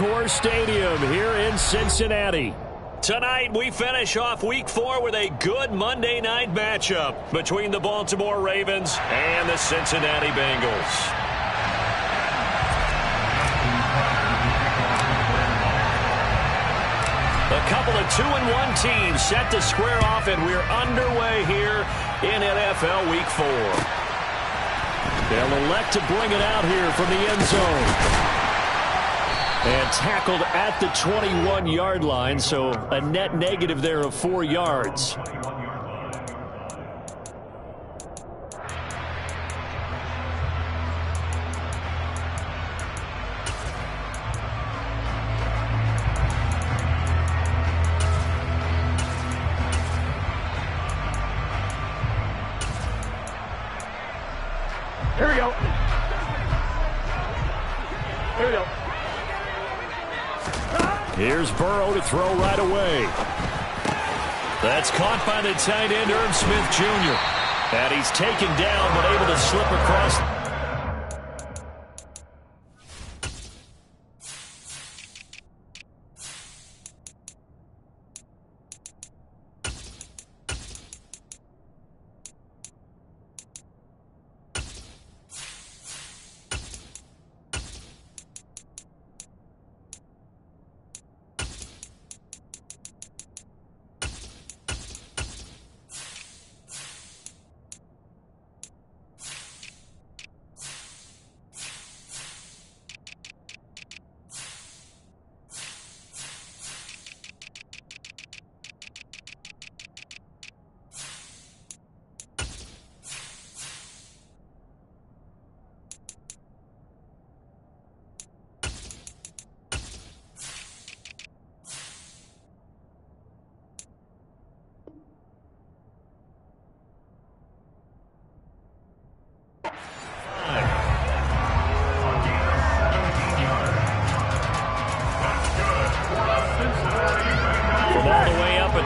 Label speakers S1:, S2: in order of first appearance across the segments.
S1: Encore Stadium here in Cincinnati.
S2: Tonight, we finish off Week 4 with a good Monday night matchup between the Baltimore Ravens and the Cincinnati Bengals. A couple of 2-1 teams set to square off, and we're underway here in NFL Week 4.
S1: They'll elect to bring it out here from the end zone. And tackled at the 21-yard line, so a net negative there of 4 yards.
S3: Here we go. Here we go.
S1: Here's Burrow to throw right away.
S2: That's caught by the tight end, Irv Smith Jr. And he's taken down but able to slip across.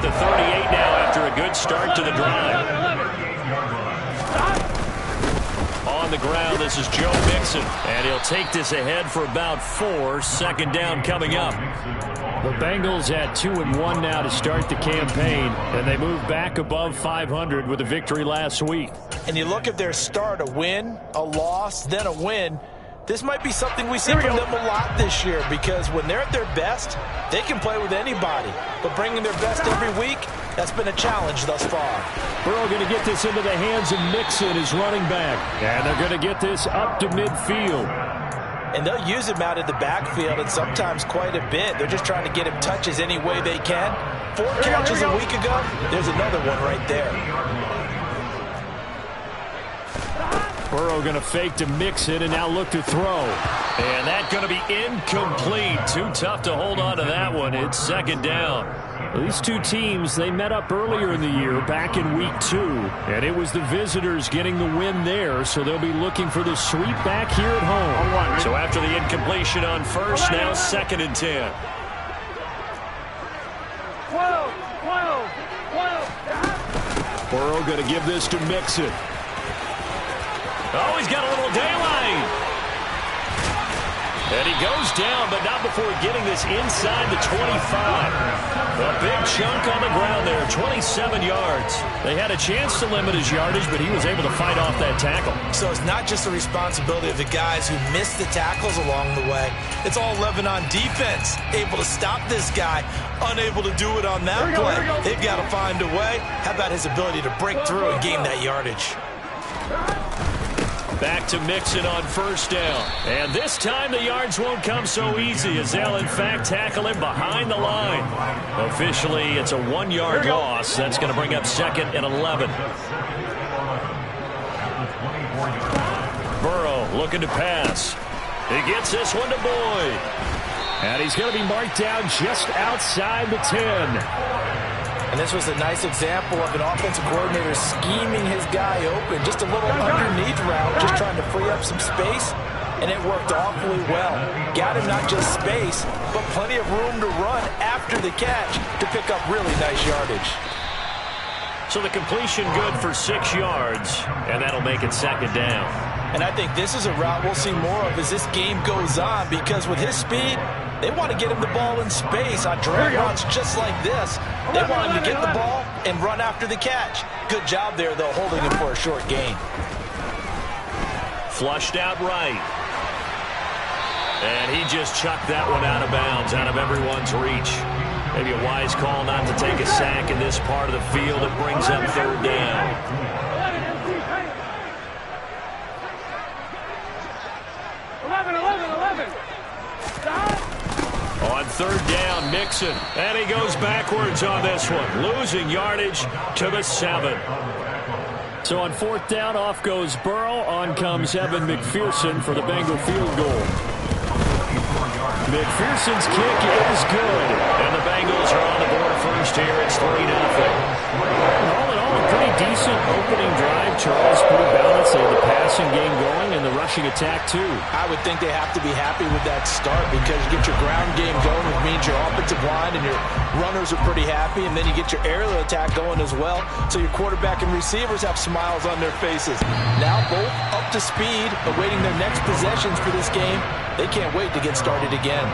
S2: The 38 now after a good start to the drive. On the ground, this is Joe Mixon. And he'll take this ahead for about 4. Second down coming up.
S1: The Bengals at 2-1 now to start the campaign. And they move back above 500 with a victory last week.
S4: And you look at their start, a win, a loss, then a win. This might be something we see from them a lot this year, because when they're at their best, they can play with anybody. But bringing their best every week, that's been a challenge thus far.
S1: Burrow going to get this into the hands of Mixon, his running back. And they're going to get this up to midfield.
S4: And they'll use him out of the backfield, and sometimes quite a bit. They're just trying to get him touches any way they can. 4 catches a week ago, there's another one right there.
S1: Burrow going to fake to Mixon and now look to throw.
S2: And that's going to be incomplete. Too tough to hold on to that one. It's second down.
S1: These two teams, they met up earlier in the year back in week 2. And it was the visitors getting the win there. So they'll be looking for the sweep back here at home.
S2: So after the incompletion on first, now 2nd and 10.
S3: 12.
S1: Burrow going to give this to Mixon.
S2: Oh, he's got a little daylight. And he goes down, but not before getting this inside the 25. A big chunk on the ground there, 27 yards. They had a chance to limit his yardage, but he was able to fight off that tackle.
S4: So it's not just the responsibility of the guys who missed the tackles along the way. It's all 11 on defense, able to stop this guy, unable to do it on that play. They've got to find a way. How about his ability to break through and gain that yardage?
S2: Back to Mixon on first down. And this time the yards won't come so easy, as they'll in fact tackle him behind the line. Officially, it's a 1-yard loss. That's going to bring up 2nd and 11. Burrow looking to pass. He gets this one to Boyd.
S1: And he's going to be marked down just outside the 10.
S4: And this was a nice example of an offensive coordinator scheming his guy open. Just a little underneath route, just trying to free up some space. And it worked awfully well. Got him not just space, but plenty of room to run after the catch to pick up really nice yardage.
S2: So the completion good for 6 yards, and that'll make it 2nd down.
S4: And I think this is a route we'll see more of as this game goes on, because with his speed, they want to get him the ball in space on drag runs just like this. They want him to get the ball and run after the catch. Good job there, though, holding him for a short gain.
S2: Flushed out right. And he just chucked that one out of bounds, out of everyone's reach. Maybe a wise call not to take a sack in this part of the field. It brings up third down.
S3: 11.
S2: On third down, Mixon. And he goes backwards on this one, losing yardage to the 7.
S1: So on fourth down, off goes Burrow. On comes Evan McPherson for the Bengal field goal. McPherson's kick is good.
S2: And the Bengals are on the board first here. It's 3-0.
S1: All in all, a pretty decent opening drive, Charles. Pretty balanced. They had the passing game going and the rushing attack, too.
S4: I would think they have to be happy with that start, because you get your ground game going, which means your offensive line and your runners are pretty happy, and then you get your aerial attack going as well, so your quarterback and receivers have smiles on their faces. Now both up to speed, awaiting their next possessions for this game. They can't wait to get started again.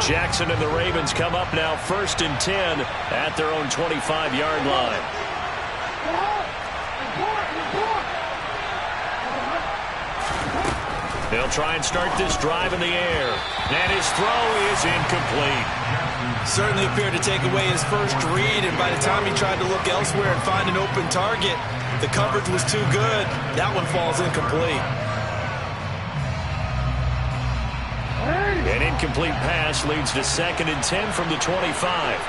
S2: Jackson and the Ravens come up now 1st and 10 at their own 25-yard line. They'll try and start this drive in the air. And his throw is incomplete.
S4: Certainly appeared to take away his first read, and by the time he tried to look elsewhere and find an open target, the coverage was too good. That one falls incomplete.
S2: An incomplete pass leads to 2nd and 10 from the 25.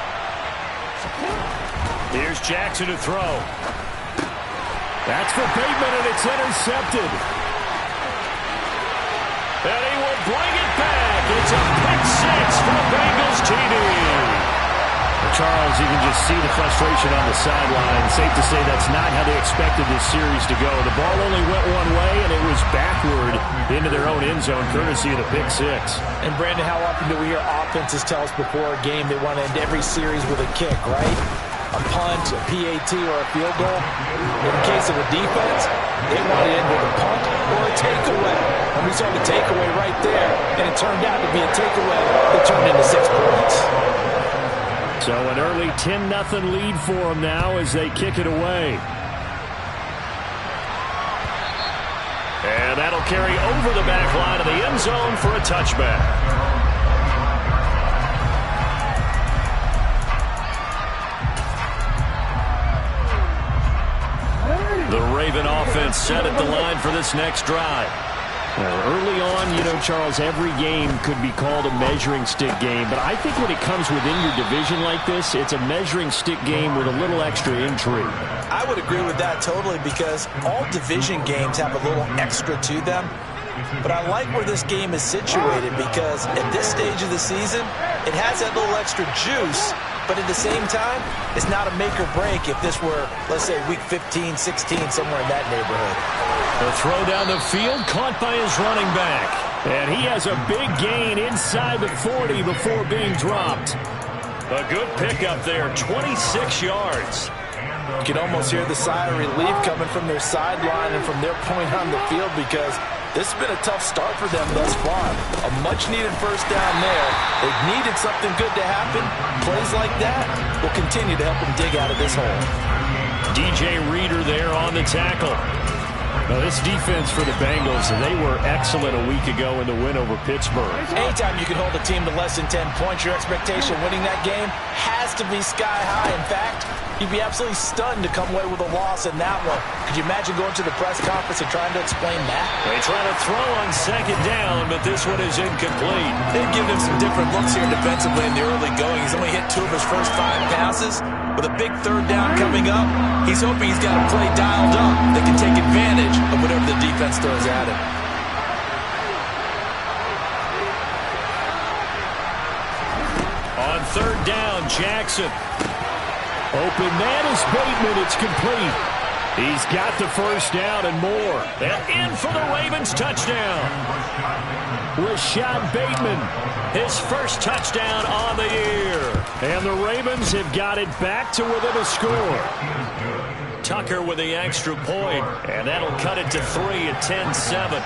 S2: Here's Jackson to throw.
S1: That's for Bateman, and it's intercepted.
S2: And he will bring it back. It's a pick 6 for Bengals TD.
S1: Charles, you can just see the frustration on the sideline. Safe to say that's not how they expected this series to go. The ball only went one way, and it was backward into their own end zone, courtesy of the pick 6.
S4: And, Brandon, how often do we hear offenses tell us before a game they want to end every series with a kick, right? A punt, a PAT, or a field goal. In the case of a defense, they want to end with a punt or a takeaway. And we saw the takeaway right there, and it turned out to be a takeaway that turned into 6 points.
S1: So an early 10-0 lead for them now as they kick it away.
S2: And that'll carry over the back line of the end zone for a touchback. The Raven offense set at the line for this next drive.
S1: Early on, you know, Charles, every game could be called a measuring stick game. But I think when it comes within your division like this, it's a measuring stick game with a little extra intrigue.
S4: I would agree with that totally, because all division games have a little extra to them. But I like where this game is situated, because at this stage of the season, it has that little extra juice. But at the same time, it's not a make or break if this were, let's say, week 15, 16, somewhere in that neighborhood.
S2: The throw down the field, caught by his running back.
S1: And he has a big gain inside the 40 before being dropped.
S2: A good pickup there, 26 yards.
S4: You can almost hear the sigh of relief coming from their sideline and from their point on the field, because this has been a tough start for them thus far. A much-needed first down there. They've needed something good to happen. Plays like that will continue to help them dig out of this hole.
S2: DJ Reader there on the tackle.
S1: Now, this defense for the Bengals, they were excellent a week ago in the win over Pittsburgh.
S4: Anytime you can hold a team to less than 10 points, your expectation of winning that game has to be sky high. In fact, you'd be absolutely stunned to come away with a loss in that one. Could you imagine going to the press conference and trying to explain that?
S2: They try to throw on 2nd down, but this one is incomplete.
S4: They've given him some different looks here defensively in the early going. He's only hit 2 of his first 5 passes. With a big third down coming up, he's hoping he's got a play dialed up that can take advantage of whatever the defense throws at him.
S2: On 3rd down, Jackson.
S1: Open man is Bateman. It's complete. He's got the first down and more.
S2: And in for the Ravens touchdown.
S1: Rashad Bateman,
S2: his first touchdown on the year.
S1: And the Ravens have got it back to within a score.
S2: Tucker with the extra point, and that'll cut it to 3 at 10-7.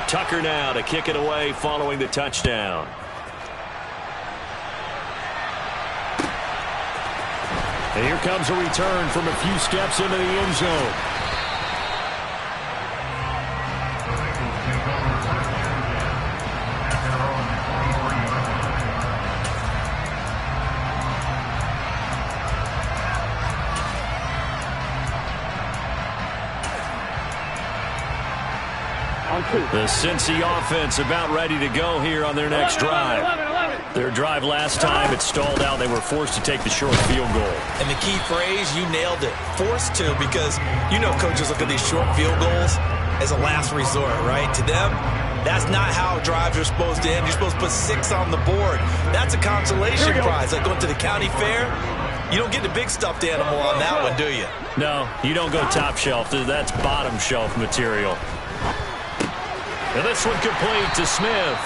S2: Tucker now to kick it away following the touchdown.
S1: And here comes a return from a few steps into the end zone.
S2: The Cincy offense about ready to go here on their next drive. Their drive last time, it stalled out. They were forced to take the short field goal.
S4: And the key phrase, you nailed it. Forced to, because you know coaches look at these short field goals as a last resort, right? To them, that's not how drives are supposed to end. You're supposed to put 6 on the board. That's a consolation prize. Like going to the county fair, you don't get the big stuffed animal on that one, do you?
S2: No, you don't go top shelf. That's bottom shelf material. And this one complete to Smith.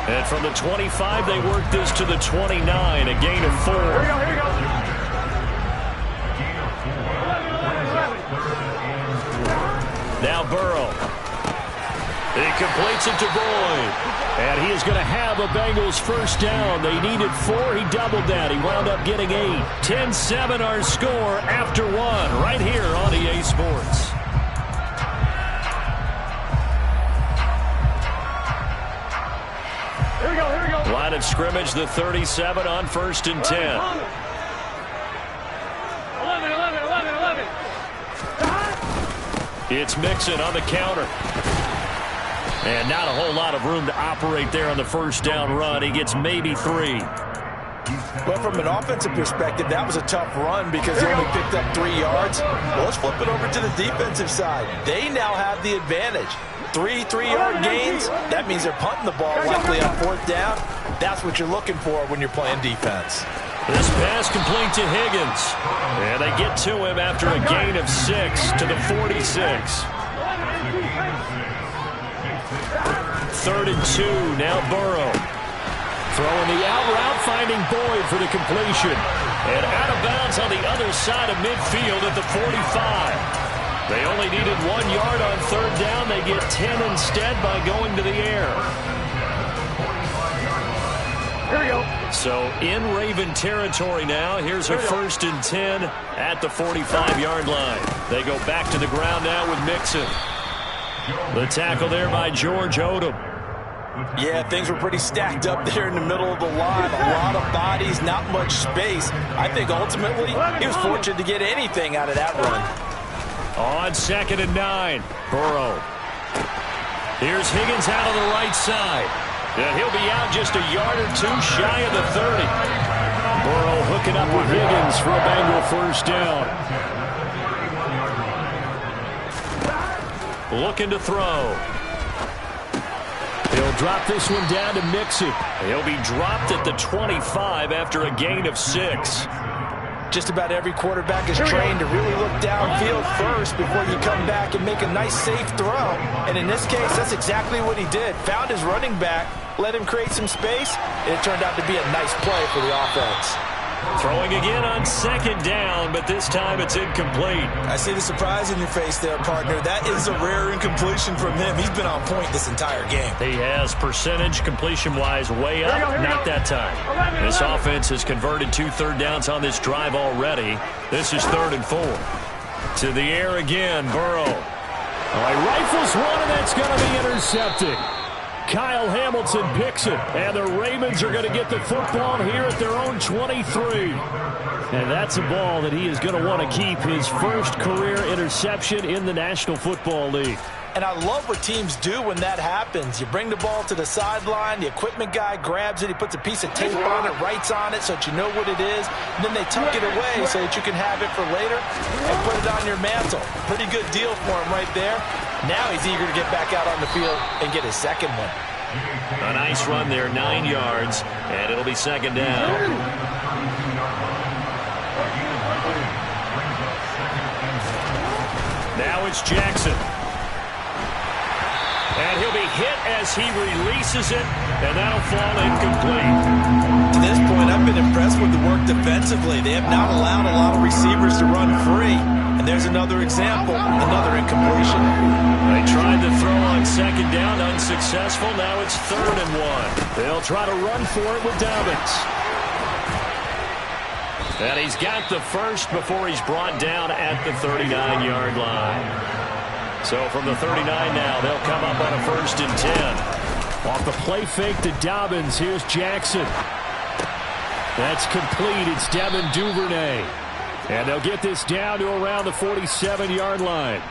S2: And from the 25, they work this to the 29, a gain of 4.
S3: Here we go.
S2: Now Burrow. He completes it to Boyd.
S1: And he is going to have a Bengals first down. They needed 4. He doubled that. He wound up getting 8.
S2: 10-7 our score after 1 right here on EA Sports. Line of scrimmage, the 37 on 1st and 10.
S3: 11.
S2: It's Mixon on the counter. And not a whole lot of room to operate there on the first down run. He gets maybe 3.
S4: But from an offensive perspective, that was a tough run because he only picked up 3 yards. Well, let's flip it over to the defensive side. They now have the advantage. 3 3-yard gains, that means they're punting the ball likely on 4th down. That's what you're looking for when you're playing defense.
S2: This pass complete to Higgins. And they get to him after a gain of 6 to the 46. 3rd and 2, now Burrow. Throwing the out route, finding Boyd for the completion. And out of bounds on the other side of midfield at the 45. They only needed 1 yard on 3rd down. They get 10 instead by going to the air.
S3: Here we go.
S2: So in Raven territory now. Here's a 1st and 10 at the 45-yard line. They go back to the ground now with Mixon. The tackle there by George Odom.
S4: Yeah, things were pretty stacked up there in the middle of the line. A lot of bodies, not much space. I think ultimately he was fortunate to get anything out of that run.
S2: On 2nd and 9, Burrow. Here's Higgins out on the right side. And he'll be out just a yard or 2 shy of the 30. Burrow hooking up with Higgins for a Bengal first down. Looking to throw.
S1: He'll drop this one down to Mixon.
S2: He'll be dropped at the 25 after a gain of 6.
S4: Just about every quarterback is trained to really look downfield first before you come back and make a nice, safe throw. And in this case, that's exactly what he did. Found his running back, let him create some space, and it turned out to be a nice play for the offense.
S2: Throwing again on 2nd down, but this time it's incomplete.
S4: I see the surprise in your face there, partner. That is a rare incompletion from him. He's been on point this entire game.
S2: He has percentage completion-wise way up, not that time. This offense has converted 2 third downs on this drive already. This is 3rd and 4. To the air again, Burrow.
S1: He rifles one, and that's going to be intercepted. Kyle Hamilton picks it, and the Ravens are going to get the football here at their own 23. And that's a ball that he is going to want to keep, his first career interception in the National Football League.
S4: And I love what teams do when that happens. You bring the ball to the sideline, the equipment guy grabs it, he puts a piece of tape on it, writes on it so that you know what it is, and then they tuck it away so that you can have it for later and put it on your mantle. Pretty good deal for him right there. Now he's eager to get back out on the field and get his second one.
S2: A nice run there, 9 yards, and it'll be 2nd down. it's Jackson. And he'll be hit as he releases it, and that'll fall incomplete.
S4: To this point, I've been impressed with the work defensively. They have not allowed a lot of receivers to run free. And there's another example, another incompletion.
S2: They tried to throw on second down, unsuccessful. Now it's 3rd and 1. They'll try to run for it with Dobbins. And he's got the first before he's brought down at the 39-yard line. So from the 39 now, they'll come up on a 1st and 10.
S1: Off the play fake to Dobbins, here's Jackson. That's complete. It's Devin Duvernay. And they'll get this down to around the 47-yard line.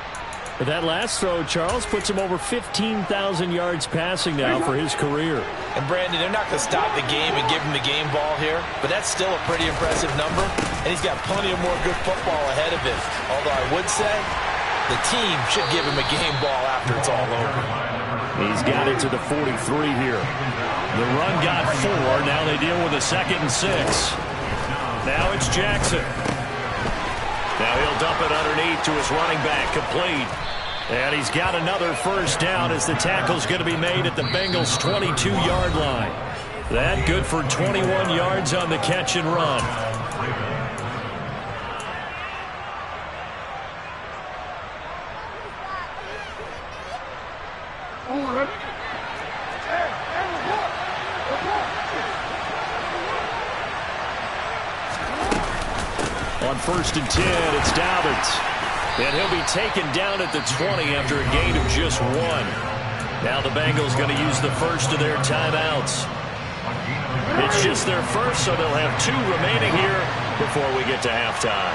S1: But that last throw, Charles, puts him over 15,000 yards passing now for his career.
S4: And Brandon, they're not going to stop the game and give him the game ball here, but that's still a pretty impressive number. And he's got plenty of more good football ahead of him. Although I would say the team should give him a game ball after it's all over.
S1: He's got it to the 43 here.
S2: The run got 4. Now they deal with a 2nd and 6. Now it's Jackson. Now he'll dump it underneath to his running back, complete. And he's got another 1st down as the tackle's going to be made at the Bengals' 22-yard line. That good for 21 yards on the catch and run. On 1st and 10, it's Dobbins. And he'll be taken down at the 20 after a gain of just 1. Now the Bengals going to use the first of their timeouts. It's just their first, so they'll have 2 remaining here before we get to halftime.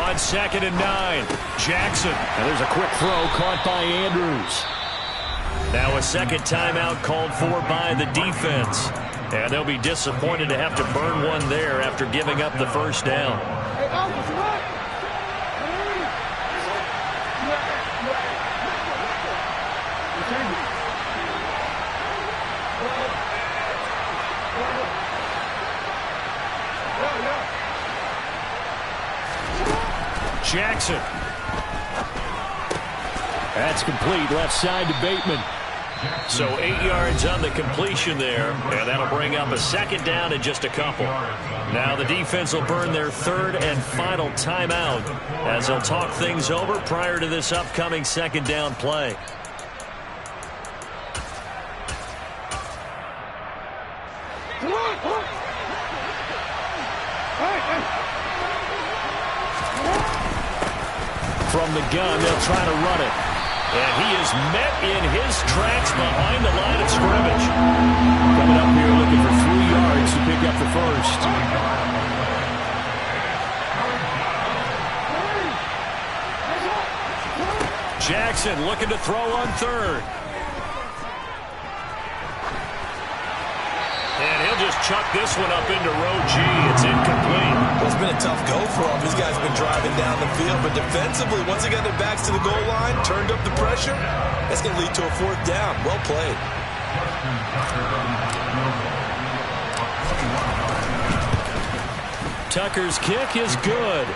S2: On 2nd and 9, Jackson.
S1: And there's a quick throw caught by Andrews.
S2: Now a 2nd timeout called for by the defense. And they'll be disappointed to have to burn one there after giving up the 1st down. Jackson.
S1: That's complete. Left side to Bateman.
S2: So 8 yards on the completion there, and that'll bring up a 2nd down in just a couple. Now the defense will burn their 3rd and final timeout as they'll talk things over prior to this upcoming 2nd down play.
S1: From the gun, they'll try to run it.
S2: And he is met in his tracks behind the line of scrimmage.
S1: Coming up here looking for 3 yards to pick up the 1st.
S2: Jackson looking to throw on 3rd. And he'll just chuck this one up into row G. It's incomplete.
S4: Well, it's been a tough go for him. These guys have been driving down the field, but defensively, once they got their backs to the goal line, turned up the pressure, that's going to lead to a 4th down. Well played.
S1: Tucker's kick is good.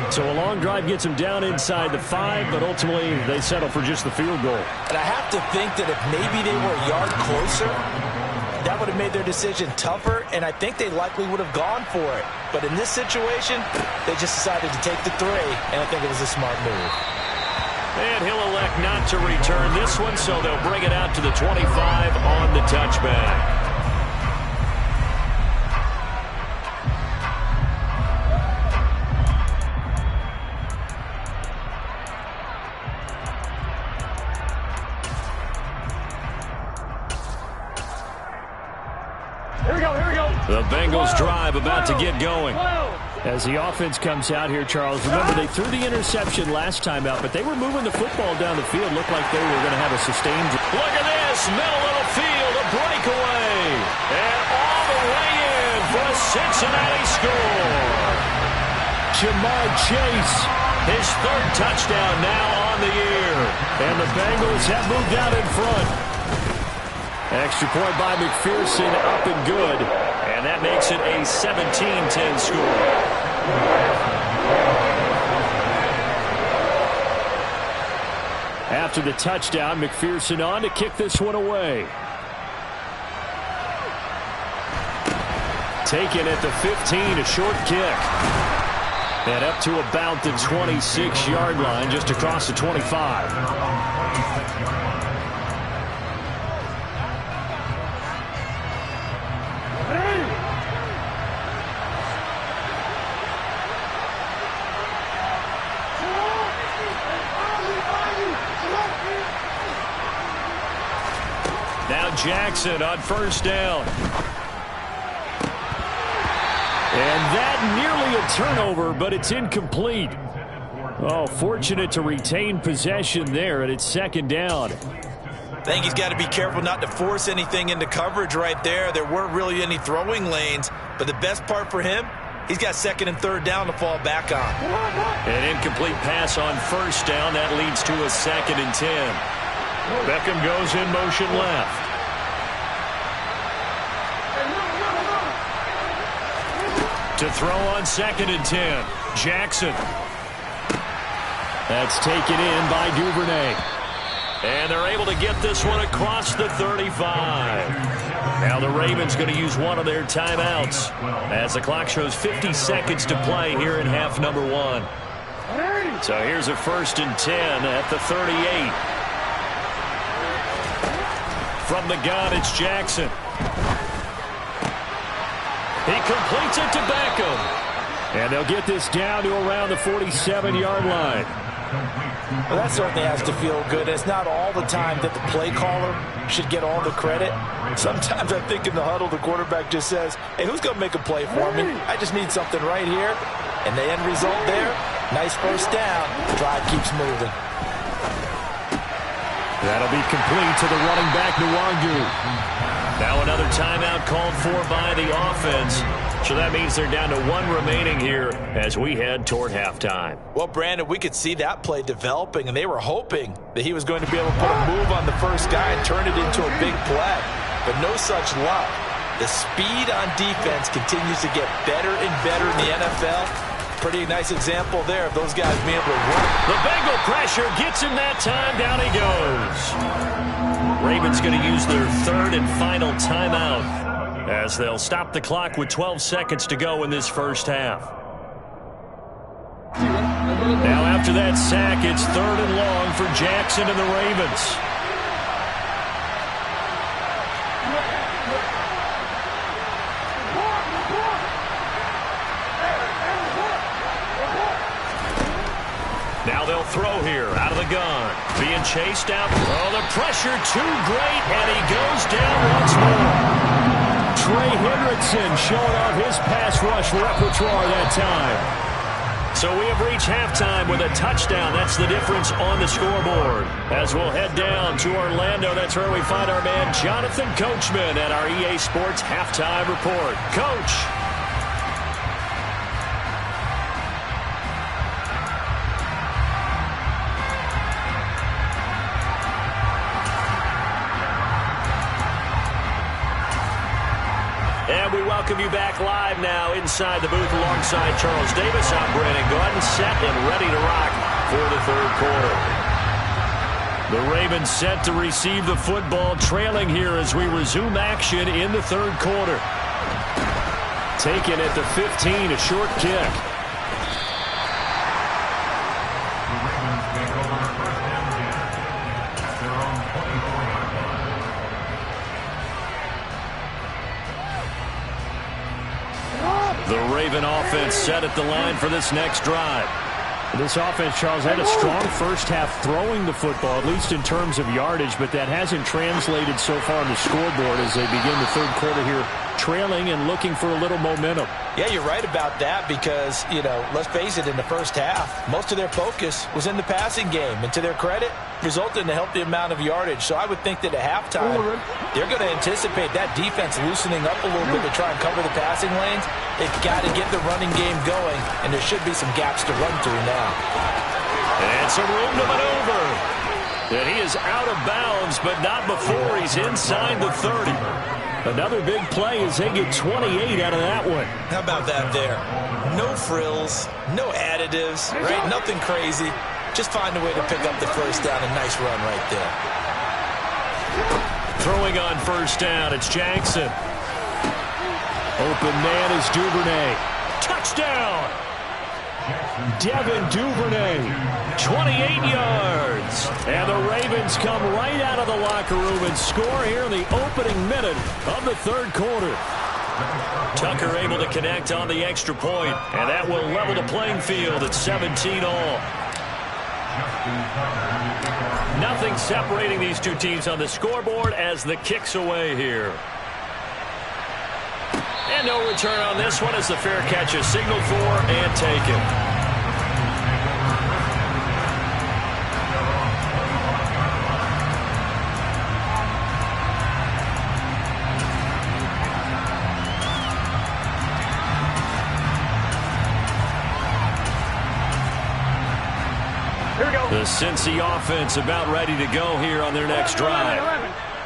S1: So a long drive gets him down inside the 5, but ultimately they settle for just the field goal.
S4: And I have to think that if maybe they were a yard closer, that would have made their decision tougher, and I think they likely would have gone for it. But in this situation, they just decided to take the 3, and I think it was a smart move.
S2: And he'll elect not to return this one, so they'll bring it out to the 25 on the touchback. The Bengals drive about to get going.
S1: As the offense comes out here, Charles, remember they threw the interception last time out, but they were moving the football down the field. Looked like they were going to have a sustained.
S2: Look at this, middle of the field, a breakaway. And all the way in for a Cincinnati score.
S1: Jamar Chase.
S2: His 3rd touchdown now on the year.
S1: And the Bengals have moved out in front. Extra point by McPherson, up and good.
S2: And that makes it a 17-10 score.
S1: After the touchdown, McPherson on to kick this one away. Taken at the 15, a short kick. And up to about the 26-yard line, just across the 25. Now Jackson on first down. And that nearly a turnover, but it's incomplete. Oh, fortunate to retain possession there, and it's second down.
S4: I think he's got to be careful not to force anything into coverage right there. There weren't really any throwing lanes, but the best part for him, he's got second and third down to fall back on.
S2: An incomplete pass on first down. That leads to a 2nd and 10. Beckham goes in motion left. To throw on 2nd and 10. Jackson.
S1: That's taken in by Duvernay.
S2: And they're able to get this one across the 35. Now the Ravens going to use one of their timeouts as the clock shows 50 seconds to play here in half number 1. So here's a 1st and 10 at the 38. From the gun, it's Jackson. He completes it to Beckham.
S1: And they'll get this down to around the 47-yard line.
S4: Well, that certainly has to feel good. It's not all the time that the play caller should get all the credit. Sometimes I think in the huddle, the quarterback just says, hey, who's going to make a play for me? I just need something right here. And the end result there, nice first down. The drive keeps moving.
S1: That'll be complete to the running back, Nwangu.
S2: Now another timeout called for by the offense. So that means they're down to 1 remaining here as we head toward halftime.
S4: Well, Brandon, we could see that play developing, and they were hoping that he was going to be able to put a move on the first guy and turn it into a big play. But no such luck. The speed on defense continues to get better and better in the NFL. Pretty nice example there of those guys being able to run.
S2: The Bengal pressure gets him that time. Down he goes. Ravens going to use their 3rd and final timeout as they'll stop the clock with 12 seconds to go in this first half. Now after that sack, it's 3rd and long for Jackson and the Ravens. Now they'll throw here out of the gun. Being chased out. Oh, the pressure too great, and he goes down once more.
S1: Trey Hendrickson showing off his pass rush repertoire that time.
S2: So we have reached halftime with a touchdown. That's the difference on the scoreboard. As we'll head down to Orlando, that's where we find our man Jonathan Coachman at our EA Sports Halftime Report. Coach. And we welcome you back live now inside the booth alongside Charles Davis. I'm Brandon Gordon, set and ready to rock for the 3rd quarter. The Ravens set to receive the football, trailing here as we resume action in the 3rd quarter. Taken at the 15, a short kick. The Raven offense set at the line for this next drive.
S1: This offense, Charles, had a strong first half throwing the football, at least in terms of yardage, but that hasn't translated so far on the scoreboard as they begin the 3rd quarter here, trailing and looking for a little momentum.
S4: Yeah, you're right about that because, let's face it, in the first half, most of their focus was in the passing game. And to their credit, resulted in a healthy amount of yardage. So I would think that at halftime, they're going to anticipate that defense loosening up a little bit to try and cover the passing lanes. They've got to get the running game going, and there should be some gaps to run through now.
S2: And some room to maneuver. And he is out of bounds, but not before he's inside the 30. Another big play as they get 28 out of that one.
S4: How about that there? No frills, no additives, right? Nothing crazy. Just find a way to pick up the first down. A nice run right there.
S2: Throwing on first down, it's Jackson. Open man is Duvernay. Touchdown! Devin Duvernay, 28 yards. And the Ravens come right out of the locker room and score here in the opening minute of the third quarter. Tucker able to connect on the extra point, and that will level the playing field at 17 all. Nothing separating these two teams on the scoreboard as the kick's away here. And no return on this one as the fair catch is signaled for and taken. The Cincy offense about ready to go here on their next drive.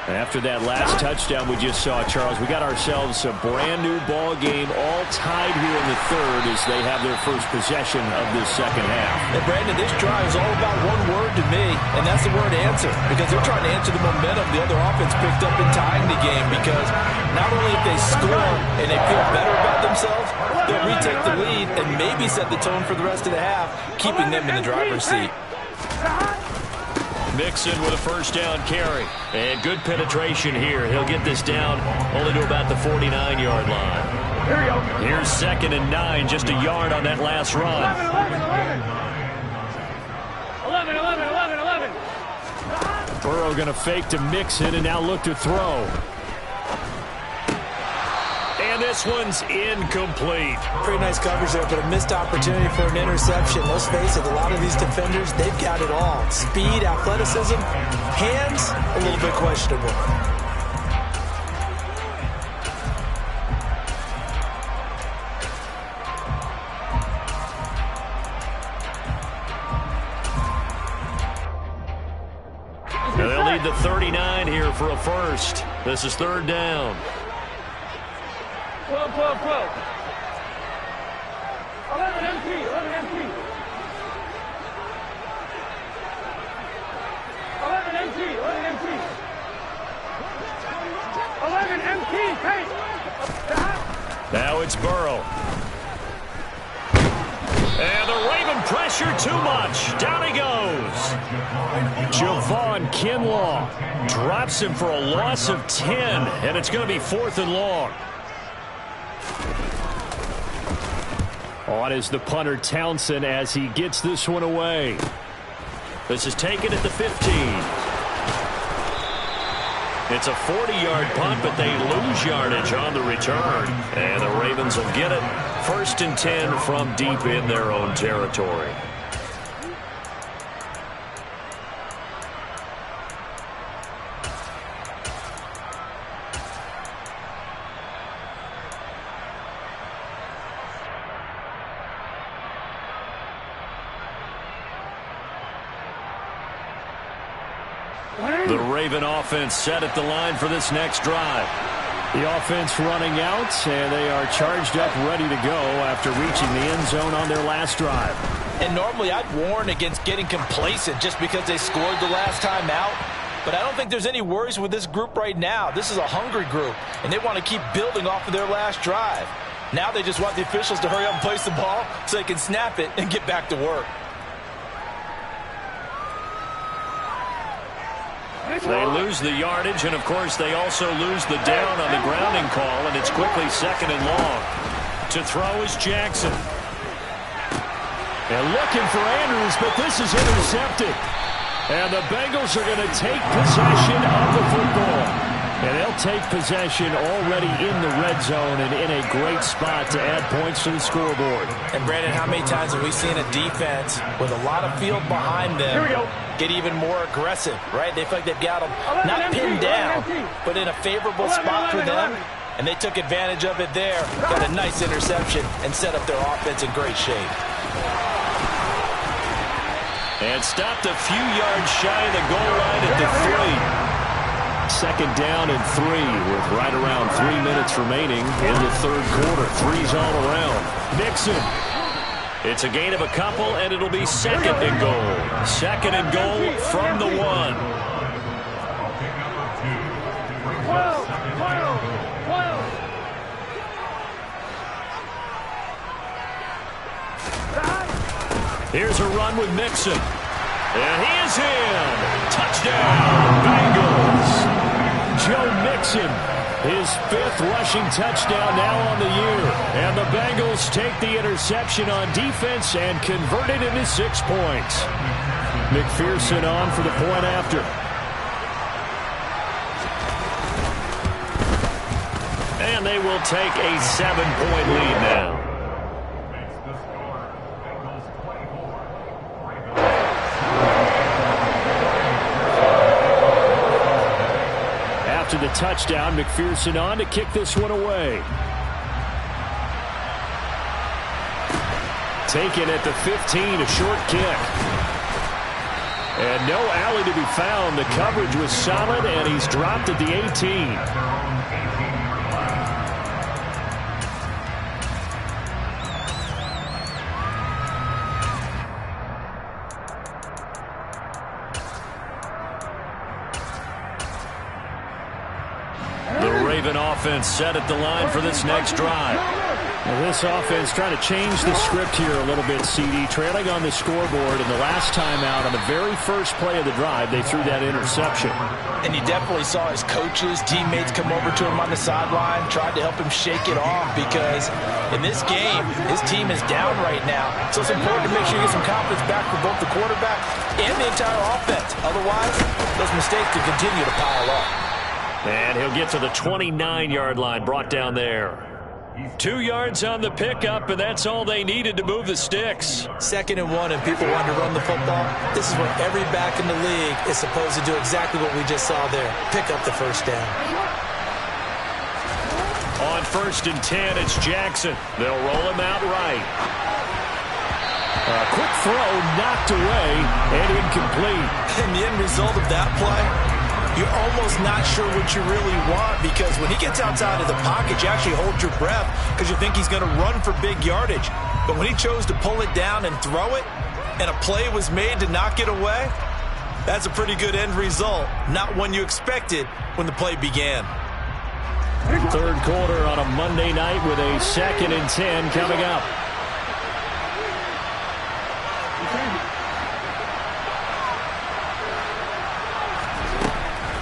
S2: After that last touchdown we just saw, Charles, we got ourselves a brand-new ball game all tied here in the third as they have their first possession of this second half.
S4: And Brandon, this drive is all about one word to me, and that's the word answer, because they're trying to answer the momentum the other offense picked up in tying the game, because not only if they score and they feel better about themselves, they'll retake the lead and maybe set the tone for the rest of the half, keeping them in the driver's seat.
S2: Mixon with a first down carry. And good penetration here. He'll get this down only to about the 49-yard line.
S3: Here we go.
S2: Here's 2nd and 9, just a yard on that last run.
S3: 11.
S1: Burrow going to fake to Mixon and now look to throw.
S2: And this one's incomplete.
S4: Pretty nice coverage there, but a missed opportunity for an interception. Let's face it, a lot of these defenders, they've got it all. Speed, athleticism, hands, a little bit questionable.
S2: Now they'll need the 39 here for a first. This is 3rd down.
S3: 12. 11 MT. 11 MT. 11 MT. 11 MT. 11 MT. Pace.
S2: Now it's Burrow. And the Raven pressure too much. Down he goes.
S1: Javon Kinlaw drops him for a loss of 10, and it's going to be 4th and long. On is the punter Townsend as he gets this one away.
S2: This is taken at the 15. It's a 40-yard punt, but they lose yardage on the return. And the Ravens will get it 1st and 10 from deep in their own territory. The Raven offense set at the line for this next drive.
S1: The offense running out, and they are charged up, ready to go after reaching the end zone on their last drive.
S4: And normally I'd warn against getting complacent just because they scored the last time out. But I don't think there's any worries with this group right now. This is a hungry group, and they want to keep building off of their last drive. Now they just want the officials to hurry up and place the ball so they can snap it and get back to work.
S2: They lose the yardage, and of course they also lose the down on the grounding call, and it's quickly 2nd and long. To throw is Jackson.
S1: And looking for Andrews, but this is intercepted. And the Bengals are going to take possession of the football. And they'll take possession already in the red zone and in a great spot to add points to the scoreboard.
S4: And Brandon, how many times have we seen a defense with a lot of field behind them get even more aggressive, right? They feel like they've got them not pinned down, but in a favorable spot for them. And they took advantage of it there, got a nice interception, and set up their offense in great shape.
S2: And stopped a few yards shy of the goal line at the 3.
S1: Second down and 3 with right around 3 minutes remaining in the third quarter. 3's all around. Mixon.
S2: It's a gain of a couple, and it'll be second and goal. Second and goal from the 1.
S3: 12.
S2: Here's a run with Mixon. And he is in. Touchdown, Bengals.
S1: Joe Mixon, his 5th rushing touchdown now on the year. And the Bengals take the interception on defense and convert it into 6 points. McPherson on for the point after.
S2: And they will take a 7-point lead now.
S1: After the touchdown, McPherson on to kick this one away. Taken at the 15, a short kick. And no alley to be found. The coverage was solid, and he's dropped at the 18.
S2: Offense set at the line for this next drive.
S1: Well, this offense trying to change the script here a little bit, CD. Trailing on the scoreboard, and the last time out on the very first play of the drive, they threw that interception.
S4: And you definitely saw his coaches, teammates come over to him on the sideline, tried to help him shake it off because in this game, his team is down right now. So it's important to make sure you get some confidence back for both the quarterback and the entire offense. Otherwise, those mistakes could continue to pile up.
S2: And he'll get to the 29-yard line, brought down there. 2 yards on the pickup, and that's all they needed to move the sticks.
S4: 2nd and 1, and people want to run the football. This is where every back in the league is supposed to do exactly what we just saw there. Pick up the first down.
S2: On 1st and 10, it's Jackson. They'll roll him out right.
S1: A quick throw knocked away and incomplete.
S4: And the end result of that play, you're almost not sure what you really want because when he gets outside of the pocket, you actually hold your breath because you think he's going to run for big yardage. But when he chose to pull it down and throw it, and a play was made to knock it away, that's a pretty good end result. Not one you expected when the play began.
S1: Third quarter on a Monday night with a 2nd and 10 coming up.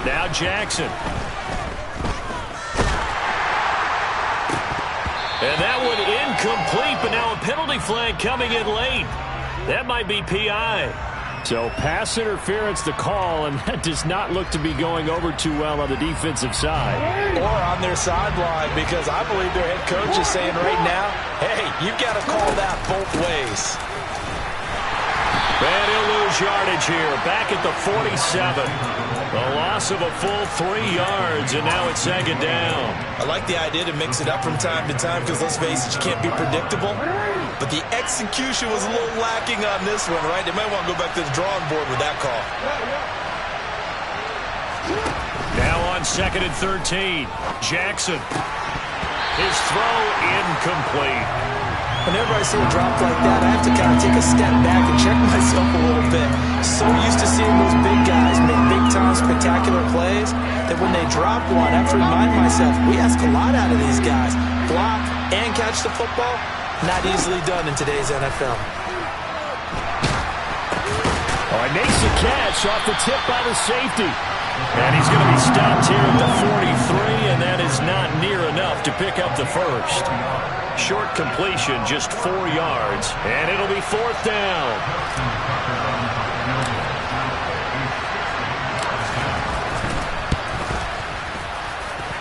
S2: Now Jackson. And that one incomplete, but now a penalty flag coming in late. That might be PI.
S1: So pass interference the call, and that does not look to be going over too well on the defensive side.
S4: Or on their sideline, because I believe their head coach is saying right now, hey, you've got to call that both ways.
S2: And he'll lose yardage here, back at the 47. A loss of a full 3 yards, and now it's 2nd down.
S4: I like the idea to mix it up from time to time because, let's face it, you can't be predictable. But the execution was a little lacking on this one, right? They might want to go back to the drawing board with that call.
S2: Now on 2nd and 13, Jackson. His throw incomplete.
S4: Whenever I see a drop like that, I have to kind of take a step back and check myself a little bit. So used to seeing those big guys make big-time spectacular plays that when they drop one, I have to remind myself, we ask a lot out of these guys. Block and catch the football, not easily done in today's NFL.
S1: Oh, he makes the catch off the tip by the safety.
S2: And he's going to be stopped here at the 43, and that is not near enough to pick up the first. Short completion, just 4 yards, and it'll be 4th down.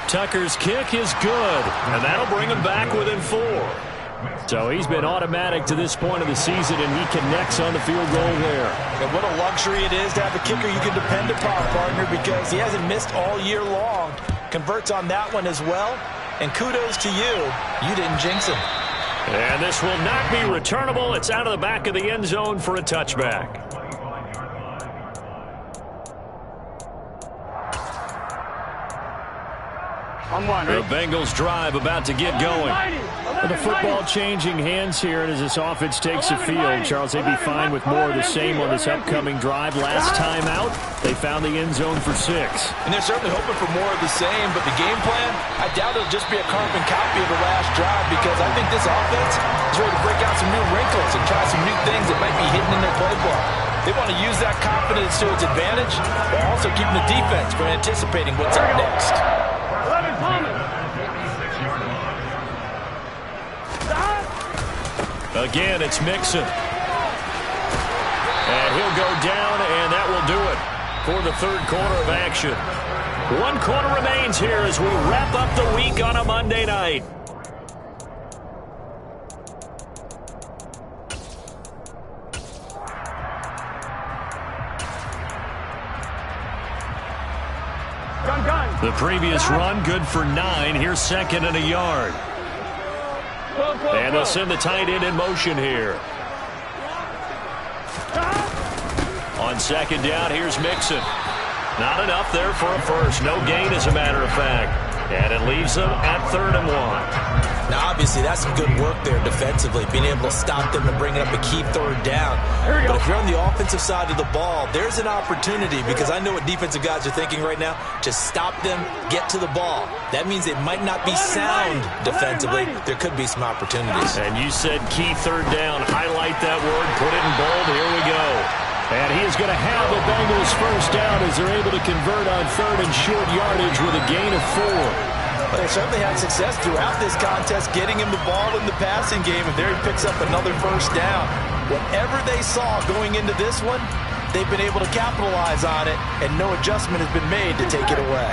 S2: Tucker's kick is good, and that'll bring him back within 4.
S1: So he's been automatic to this point of the season, and he connects on the field goal there.
S4: And what a luxury it is to have a kicker you can depend upon, partner, because he hasn't missed all year long. Converts on that one as well. And kudos to you. You didn't jinx him.
S2: And this will not be returnable. It's out of the back of the end zone for a touchback.
S3: On one,
S2: The
S3: right?
S2: Bengals drive about to get going.
S1: The football changing hands here, and as this offense takes the field, Charles, they'd be fine with more of the same on this upcoming drive. Last time out, they found the end zone for 6.
S4: And they're certainly hoping for more of the same, but the game plan, I doubt it'll just be a carbon copy of the last drive, because I think this offense is ready to break out some new wrinkles and try some new things that might be hidden in their playbook. They want to use that confidence to its advantage, while also keeping the defense from anticipating what's up next.
S3: 11 Thomas.
S2: Again, it's Mixon. And he'll go down, and that will do it for the third quarter of action. 1 quarter remains here as we wrap up the week on a Monday night. The previous run, good for 9. Here's second and a yard. And they'll send the tight end in motion here. On second down, here's Mixon. Not enough there for a first. No gain, as a matter of fact. And it leaves them at 3rd and 1.
S4: Now, obviously, that's some good work there defensively, being able to stop them and bring up a key 3rd down. But if you're on the offensive side of the ball, there's an opportunity, because I know what defensive guys are thinking right now, to stop them, get to the ball. That means it might not be sound defensively. There could be some opportunities.
S2: And you said key 3rd down. Highlight that word. Put it in bold. Here we go.
S1: And he is going to have the Bengals first down as they're able to convert on 3rd and short yardage with a gain of 4.
S4: But they certainly had success throughout this contest, getting him the ball in the passing game, and there he picks up another first down. Whatever they saw going into this one, they've been able to capitalize on it, and no adjustment has been made to take it away.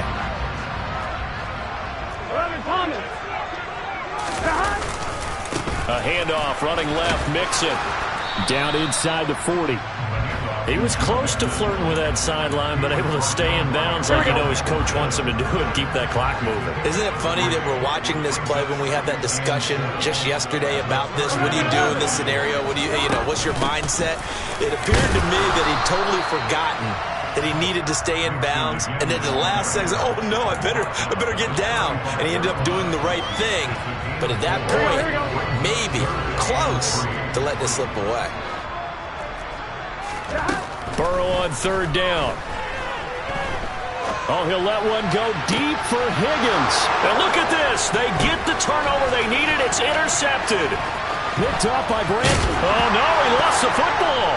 S3: 11 Thomas.
S2: A handoff, running left, Mixon.
S1: Down inside the 40.
S2: He was close to flirting with that sideline, but able to stay in bounds like you know his coach wants him to do and keep that clock moving.
S4: Isn't it funny that we're watching this play when we had that discussion just yesterday about this? What do you do in this scenario? What do you know, what's your mindset? It appeared to me that he'd totally forgotten that he needed to stay in bounds, and then the last second, oh no, I better get down. And he ended up doing the right thing. But at that point, maybe close to letting it slip away.
S2: Burrow on 3rd down.
S1: Oh, he'll let one go deep for Higgins.
S2: And look at this. They get the turnover they needed. It's intercepted.
S1: Picked off by Brantley.
S2: Oh, no, he lost the football.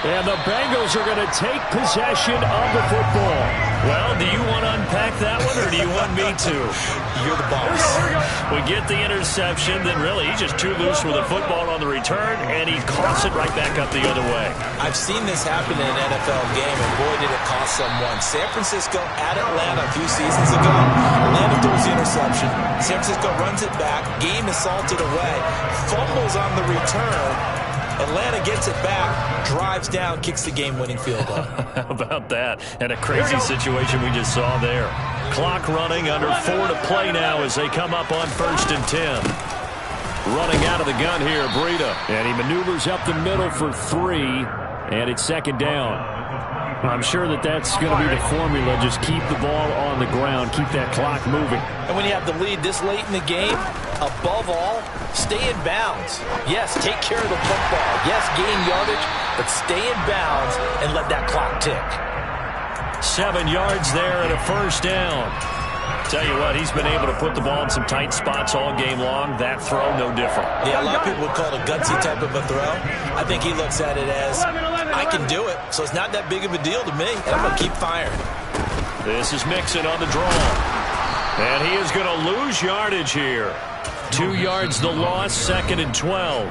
S1: And the Bengals are going to take possession of the football.
S2: Well, do you want to unpack that one, or do you want me to?
S4: You're the boss.
S2: We get the interception, then really he's just too loose with the football on the return, and he coughs it right back up the other way.
S4: I've seen this happen in an NFL game, and boy, did it cost someone. San Francisco at Atlanta a few seasons ago. Atlanta throws the interception. San Francisco runs it back. Game is salted away. Fumbles on the return. Atlanta gets it back, drives down, kicks the game-winning field goal.
S2: How about that? And a crazy situation we just saw there. Clock running, under 4 to play now as they come up on 1st and 10. Running out of the gun here, Breida.
S1: And he maneuvers up the middle for 3, and it's 2nd down. I'm sure that's going to be the formula. Just keep the ball on the ground, keep that clock moving.
S4: And when you have the lead this late in the game, above all, stay in bounds. Yes, take care of the football. Yes, gain yardage, but stay in bounds and let that clock tick.
S2: 7 yards there and a first down. Tell you what, he's been able to put the ball in some tight spots all game long. That throw, no different.
S4: Yeah, a lot of people would call it a gutsy type of a throw. I think he looks at it as, I can do it, so it's not that big of a deal to me, and I'm going to keep firing.
S2: This is Mixon on the draw. And he is going to lose yardage here. 2 yards the loss, 2nd and 12.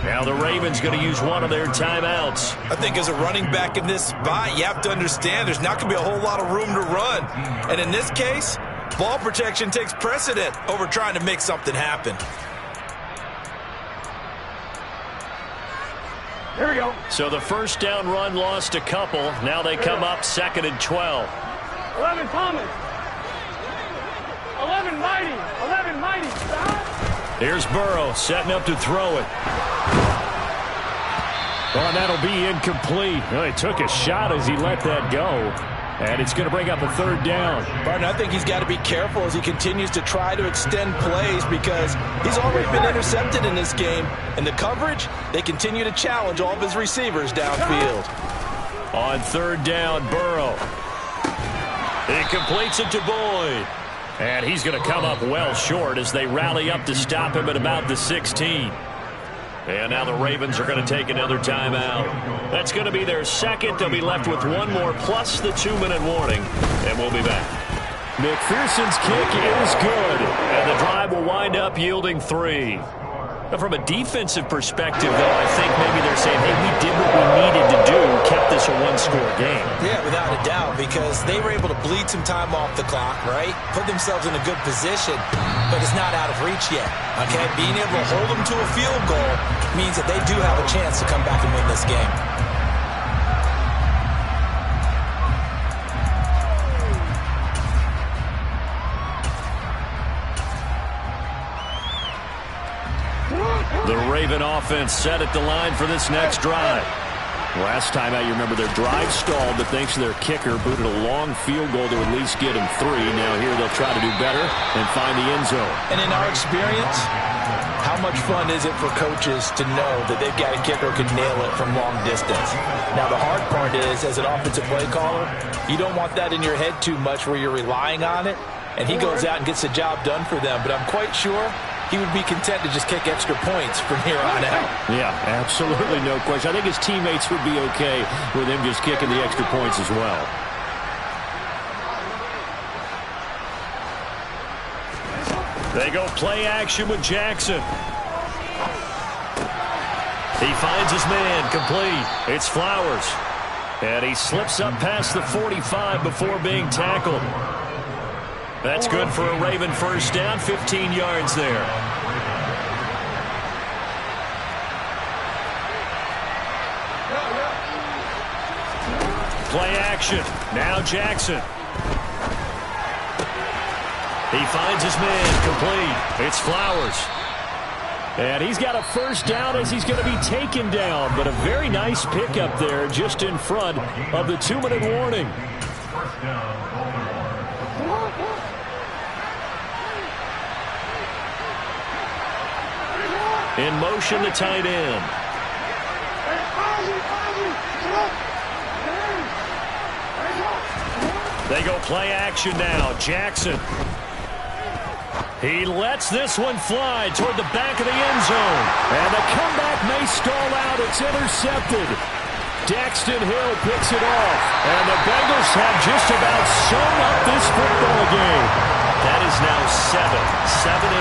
S2: Now the Ravens going to use one of their timeouts.
S4: I think as a running back in this spot, you have to understand there's not going to be a whole lot of room to run. And in this case, ball protection takes precedent over trying to make something happen.
S3: Here we go.
S2: So the first down run lost a couple. Now they come up 2nd and 12.
S3: 11 Thomas. 11 Mighty. 11 Mighty.
S2: Here's Burrow setting up to throw it.
S1: Oh, and that'll be incomplete. Well, he took a shot as he let that go. And it's going to bring up a third down.
S4: Barton, I think he's got to be careful as he continues to try to extend plays because he's already been intercepted in this game. And the coverage, they continue to challenge all of his receivers downfield.
S2: On third down, Burrow. He completes it to Boyd.
S1: And he's going to come up well short as they rally up to stop him at about the 16.
S2: And now the Ravens are going to take another timeout. That's going to be their second. They'll be left with one more plus the 2-minute warning. And we'll be back.
S1: McPherson's kick is good.
S2: And the drive will wind up yielding 3. Now, from a defensive perspective, though, I think maybe they're saying, hey, we did what we needed to do, kept this a one-score game.
S4: Yeah, without a doubt, because they were able to bleed some time off the clock, right? Put themselves in a good position, but it's not out of reach yet, okay? Being able to hold them to a field goal means that they do have a chance to come back and win this game.
S2: The Raven offense set at the line for this next drive.
S1: Last time out, you remember their drive stalled, but thanks to their kicker, booted a long field goal to at least get him 3. Now here they'll try to do better and find the end zone.
S4: And in our experience, how much fun is it for coaches to know that they've got a kicker who can nail it from long distance? Now the hard part is, as an offensive play caller, you don't want that in your head too much where you're relying on it, and he goes out and gets the job done for them. But I'm quite sure he would be content to just kick extra points from here on out.
S1: Yeah, absolutely no question. I think his teammates would be okay with him just kicking the extra points as well.
S2: They go play action with Jackson. He finds his man complete. It's Flowers. And he slips up past the 45 before being tackled. That's good for a Raven first down, 15 yards there. Play action. Now Jackson. He finds his man complete. It's Flowers.
S1: And he's got a first down as he's going to be taken down. But a very nice pickup there just in front of the 2-minute warning.
S2: In motion, the tight end. They go play action now. Jackson. He lets this one fly toward the back of the end zone.
S1: And the comeback may stall out. It's intercepted. Daxton Hill picks it off. And the Bengals have just about sewn up this football game.
S2: That is now 7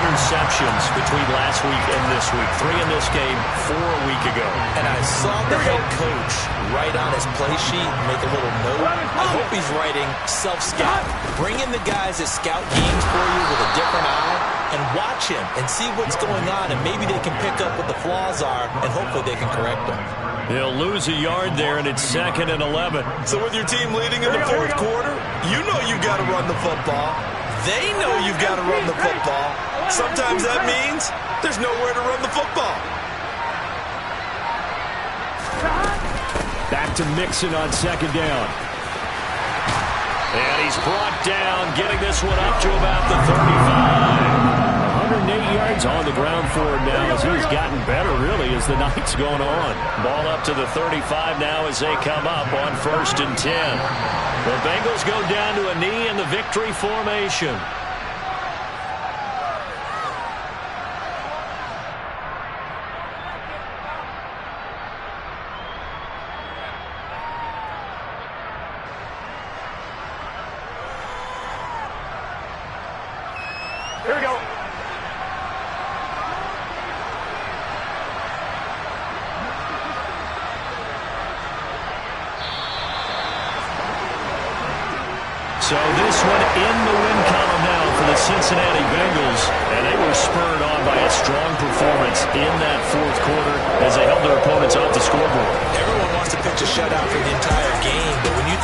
S2: interceptions between last week and this week. 3 in this game, 4 a week ago.
S4: And I saw the head coach write on his play sheet, make a little note. I hope he's writing self-scout. Bring in the guys that scout games for you with a different eye and watch him and see what's going on, and maybe they can pick up what the flaws are, and hopefully they can correct them.
S2: He'll lose a yard there, and it's 2nd and 11.
S4: So with your team leading in the fourth quarter, you know you've got to run the football. They know you've got to run the football. Sometimes that means there's nowhere to run the football.
S1: Back to Mixon on 2nd down.
S2: And he's brought down, getting this one up to about the 35.
S1: 108 yards on the ground for him now as he's gotten better, really, as the night's going on.
S2: Ball up to the 35 now as they come up on 1st and 10. The Bengals go down to a knee in the victory formation.
S3: Here we go.
S2: So this one in the win column now for the Cincinnati Bengals, and they were spurred on by a strong performance in that fourth quarter as they held their opponents off the scoreboard.
S4: Everyone wants to pitch a shutout for the entire game, but when you